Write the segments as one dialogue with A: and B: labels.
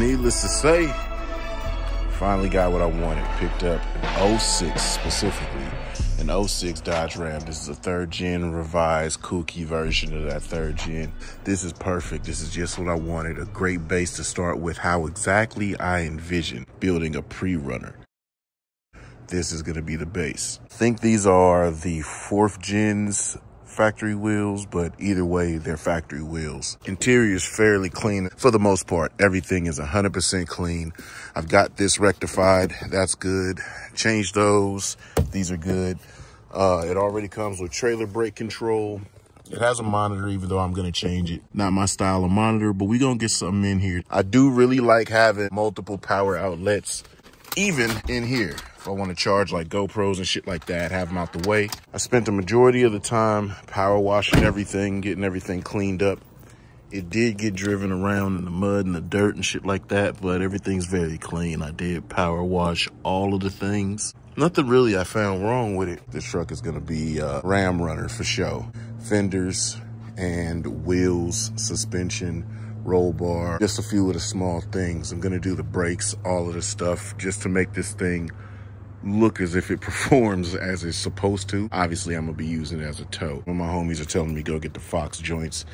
A: needless to say, finally got what I wanted. Picked up an 06 specifically, an 06 Dodge Ram. This is a 3rd gen revised kooky version of that 3rd gen. This is perfect. This is just what I wanted. A great base to start with, how exactly I envision building a pre-runner. This is gonna be the base. I think these are the 4th gen's factory wheels, but either way, they're factory wheels. Interior is fairly clean for the most part. Everything is 100% clean. I've got this rectified. That's good. Changed those. These are good. It already comes with trailer brake control. It has a monitor, even though I'm gonna change it. Not my style of monitor, but we're gonna get something in here. I do really like having multiple power outlets, even in here. If I want to charge like GoPros and shit like that, have them out the way. I spent the majority of the time power washing everything, getting everything cleaned up. It did get driven around in the mud and the dirt and shit like that, but everything's very clean. I did power wash all of the things. Nothing really I found wrong with it. This truck is gonna be a Ram runner for show. Fenders and wheels, suspension, roll bar, just a few of the small things. I'm gonna do the brakes, all of the stuff, just to make this thing look as if it performs as it's supposed to. Obviously, I'm gonna be using it as a tow. When my homies are telling me go get the Fox joints,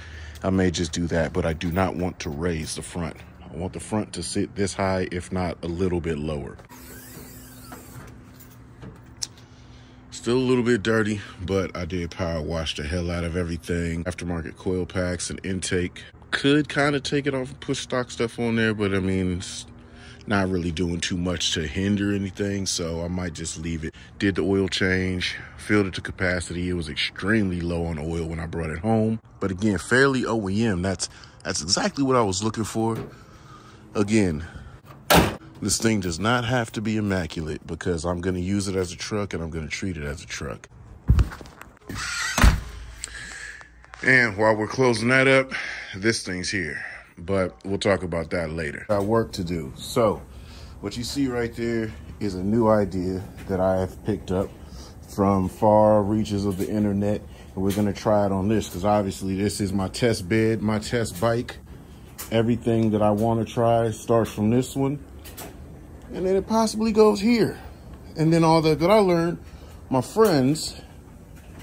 A: I may just do that, but I do not want to raise the front. I want the front to sit this high, if not a little bit lower. Still a little bit dirty, but I did power wash the hell out of everything. Aftermarket coil packs and intake. Could kind of take it off and put stock stuff on there, but I mean, it's not really doing too much to hinder anything, so I might just leave it. Did the oil change, filled it to capacity. It was extremely low on oil when I brought it home, but again, fairly OEM. That's exactly what I was looking for. Again, this thing does not have to be immaculate because I'm gonna use it as a truck and I'm gonna treat it as a truck. And while we're closing that up, this thing's here. But we'll talk about that later. Got work to do. So what you see right there is a new idea that I have picked up from far reaches of the internet. And we're gonna try it on this because obviously this is my test bed, my test bike. Everything that I wanna try starts from this one. And then it possibly goes here. And then all that I learned, my friends,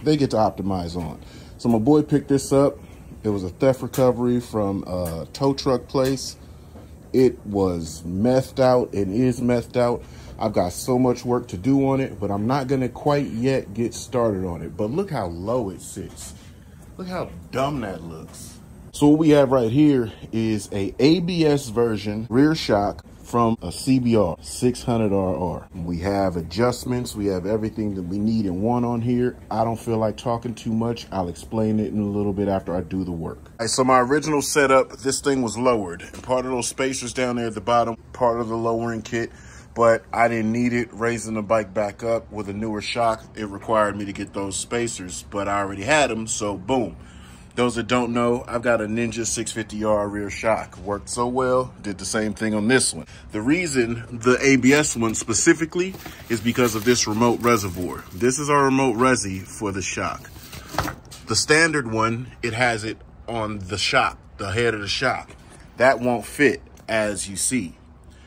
A: they get to optimize on. So my boy picked this up. It was a theft recovery from a tow truck place. It was methed out and is methed out. I've got so much work to do on it, but I'm not gonna quite yet get started on it. But look how low it sits. Look how dumb that looks. So what we have right here is a ABS version rear shock from a CBR 600RR. We have adjustments. We have everything that we need in one on here. I don't feel like talking too much. I'll explain it in a little bit after I do the work. All right, so my original setup, this thing was lowered. And part of those spacers down there at the bottom, part of the lowering kit, but I didn't need it. Raising the bike back up with a newer shock, it required me to get those spacers, but I already had them, so boom. Those that don't know, I've got a Ninja 650R rear shock. Worked so well, did the same thing on this one. The reason the ABS one specifically is because of this remote reservoir. This is our remote resi for the shock. The standard one, it has it on the shock, the head of the shock. That won't fit, as you see.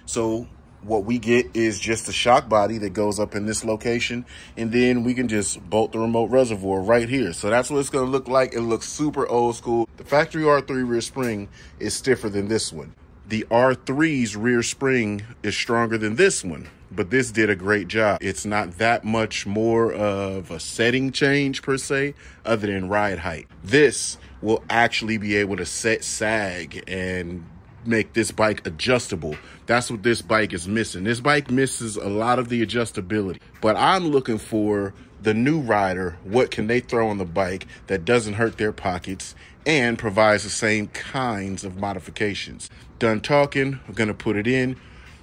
A: So what we get is just a shock body that goes up in this location, and then we can just bolt the remote reservoir right here. So that's what it's gonna look like. It looks super old school. The factory R3 rear spring is stiffer than this one. The R3's rear spring is stronger than this one, but this did a great job. It's not that much more of a setting change per se, other than ride height. This will actually be able to set sag and make this bike adjustable. That's what this bike is missing. This bike misses a lot of the adjustability, but I'm looking for the new rider. What can they throw on the bike that doesn't hurt their pockets and provides the same kinds of modifications? Done talking, I'm gonna put it in.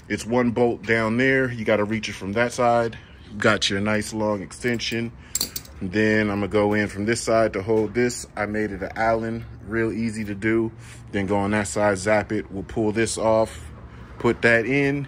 A: It's one bolt down there. You gotta reach it from that side. Got your nice long extension. And then I'm gonna go in from this side to hold this. I made it an Allen, real easy to do. Then go on that side, zap it. We'll pull this off, put that in,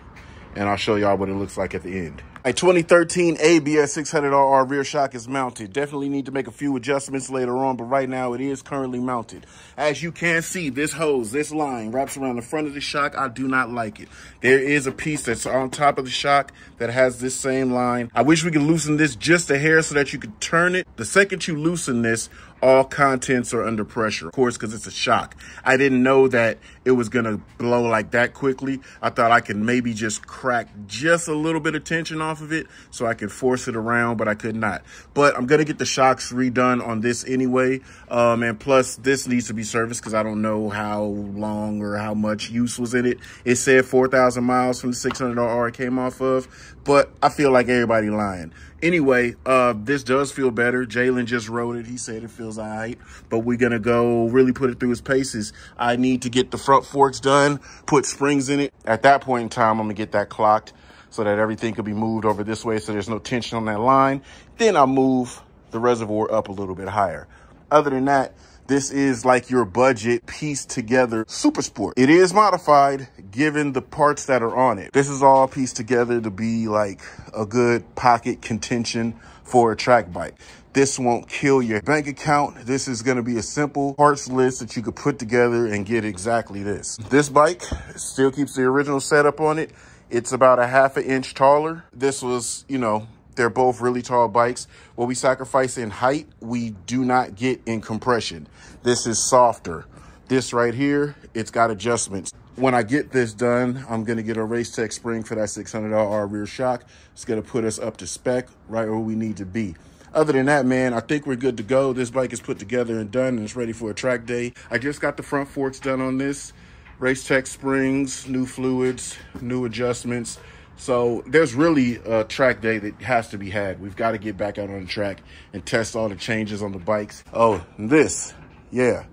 A: and I'll show y'all what it looks like at the end. A 2013 ABS 600RR rear shock is mounted. Definitely need to make a few adjustments later on, but right now it is currently mounted. As you can see, this hose, this line wraps around the front of the shock. I do not like it. There is a piece that's on top of the shock that has this same line. I wish we could loosen this just a hair so that you could turn it. The second you loosen this, all contents are under pressure, of course, because it's a shock. I didn't know that it was going to blow like that quickly. I thought I could maybe just crack just a little bit of tension off of it so I could force it around, but I could not. But I'm going to get the shocks redone on this anyway. And plus, this needs to be serviced because I don't know how long or how much use was in it. It said 4,000 miles from the 600RR it came off of, but I feel like everybody lying. Anyway, this does feel better. Jalen just wrote it. He said it feels all right, but we're going to go really put it through its paces. I need to get the front forks done, put springs in it. At that point in time, I'm going to get that clocked so that everything could be moved over this way so there's no tension on that line. Then I'll move the reservoir up a little bit higher. Other than that, this is like your budget pieced together super sport. It is modified given the parts that are on it. This is all pieced together to be like a good pocket contention for a track bike. This won't kill your bank account. This is going to be a simple parts list that you could put together and get exactly this. This bike still keeps the original setup on it. It's about a ½ inch taller. This was, you know, they're both really tall bikes. What we sacrifice in height, we do not get in compression. This is softer. This right here, it's got adjustments. When I get this done, I'm going to get a Racetech spring for that 600RR rear shock. It's going to put us up to spec right where we need to be. Other than that, man, I think we're good to go. This bike is put together and done, and it's ready for a track day. I just got the front forks done on this. Racetech springs, new fluids, new adjustments. So there's really a track day that has to be had. We've got to get back out on the track and test all the changes on the bikes. Oh, this, yeah,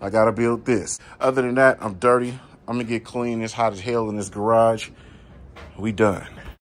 A: I got to build this. Other than that, I'm dirty. I'm going to get clean. It's hot as hell in this garage. We done.